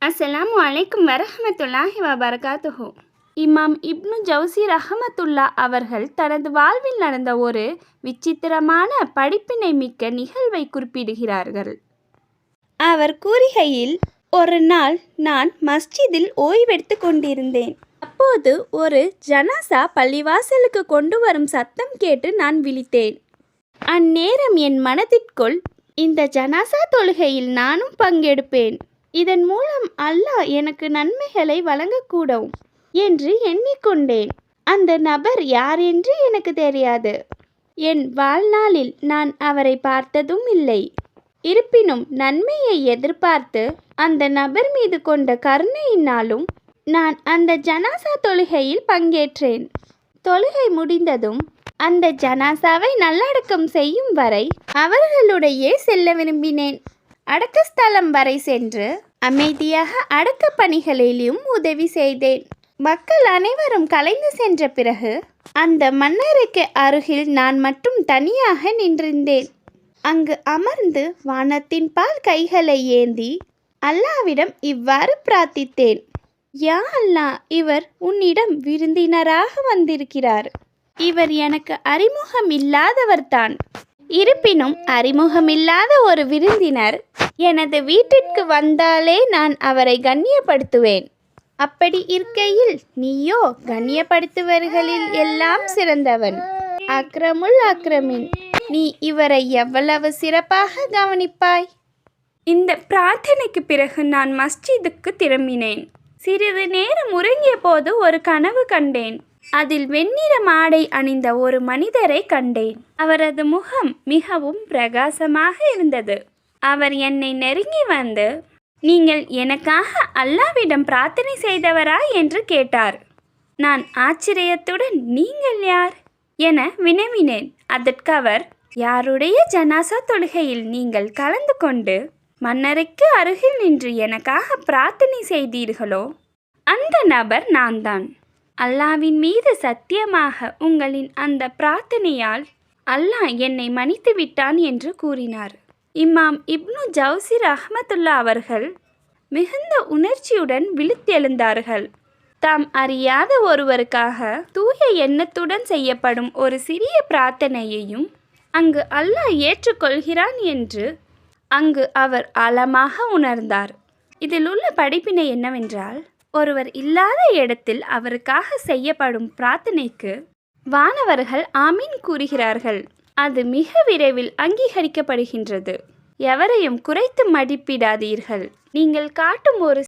அஸ்ஸலாமு அலைக்கும் வரஹ்மத்துல்லாஹி வபரகாத்துஹு. இமாம் இப்னு ஜவுசி ரஹமத்துல்லா அவர்கள் தனது வாழ்வில் நடந்த ஒரு விசித்திரமான படிப்பினை மிக்க நிகழ்வை குறிப்பிடுகிறார்கள். அவர் கூறுகையில், ஒரு நாள் நான் மஸ்ஜிதில் ஓய்வெடுத்து கொண்டிருந்தேன். அப்போது ஒரு ஜனாசா பள்ளிவாசலுக்கு கொண்டு வரும் சத்தம் கேட்டு நான் விழித்தேன். அந்நேரம் என் மனதிற்குள், இந்த ஜனாசா தொழுகையில் நானும் பங்கெடுப்பேன், இதன் மூலம் அல்லாஹ் எனக்கு நன்மைகளை வழங்கக்கூடும் என்று எண்ணிக்கொண்டேன். அந்த நபர் யார் என்று எனக்கு தெரியாது. என் வாழ்நாளில் நான் அவரை பார்த்ததும் இல்லை. இருப்பினும் நன்மையை எதிர்பார்த்து அந்த நபர் மீது கொண்ட கருணையினாலும் நான் அந்த ஜனாசா தொழுகையில் பங்கேற்றேன். தொழுகை முடிந்ததும் அந்த ஜனாசாவை நல்லடக்கம் செய்யும் வரை அவர்களுடைய செல்ல விரும்பினேன். அடக்கஸ்தலம் வரை சென்று அமைதியாக அடக்க பணிகளிலும் உதவி செய்தேன். மக்கள் அனைவரும் கலைந்து சென்ற பிறகு அந்த மன்னருக்கு அருகில் நான் மட்டும் தனியாக நின்றிருந்தேன். அங்கு அமர்ந்து வானத்தின் பால் கைகளை ஏந்தி அல்லாவிடம் இவ்வாறு பிரார்த்தித்தேன்: யா அல்லாஹ், இவர் உன்னிடம் விருந்தினராக வந்திருக்கிறார். இவர் எனக்கு அறிமுகம் இல்லாதவர்தான். இருப்பினும் அறிமுகமில்லாத ஒரு விருந்தினர் எனது வீட்டிற்கு வந்தாலே நான் அவரை கண்ணியப்படுத்துவேன். அப்படி இருக்கையில் நீயோ கண்ணியப்படுத்துவர்களில் எல்லாம் சிறந்தவன், அக்ரமுல் அக்ரமின். நீ இவரை எவ்வளவு சிறப்பாக கவனிப்பாய். இந்த பிரார்த்தனைக்கு பிறகு நான் மஸ்ஜிதுக்கு திரும்பினேன். சிறிது நேரம் உறங்கிய போது ஒரு கனவு கண்டேன். அதில் வெண்ணிற ஆடை அணிந்த ஒரு மனிதரை கண்டேன். அவரது முகம் மிகவும் பிரகாசமாக இருந்தது. அவர் என்னை நெருங்கி வந்து, நீங்கள் எனக்காக அல்லாவிடம் பிரார்த்தனை செய்தவரா என்று கேட்டார். நான் ஆச்சரியத்துடன், நீங்கள் யார் என வினவினேன். அதற்கு அவர், யாருடைய ஜனாசா தொழுகையில் நீங்கள் கலந்து கொண்டு மன்னருக்கு அருகில் நின்று எனக்காக பிரார்த்தனை செய்தீர்களோ அந்த நபர் நான் தான். அல்லாவின் மீது சத்தியமாக உங்களின் அந்த பிரார்த்தனையால் அல்லாஹ் என்னை மன்னித்து விட்டான் என்று கூறினார். இமாம் இப்னு ஜவுசி ரஹமத்துல்லா அவர்கள் மிகுந்த உணர்ச்சியுடன் விழித்தெழுந்தார்கள். தாம் அறியாத ஒருவருக்காக தூய எண்ணத்துடன் செய்யப்படும் ஒரு சிறிய பிரார்த்தனையையும் அங்கு அல்லாஹ் ஏற்றுக்கொள்கிறான் என்று அங்கு அவர் ஆழமாக உணர்ந்தார். இதில் உள்ள படிப்பினை என்னவென்றால், ஒருவர் இல்லாத இடத்தில் அவருக்காக செய்யப்படும் பிரார்த்தனைக்கு வானவர்கள் ஆமீன் கூறுகிறார்கள். அது மிக விரைவில் அங்கீகரிக்கப்படுகின்றது. எவரையும் குறைத்து மதிப்பிடாதீர்கள். நீங்கள் காட்டும் ஒரு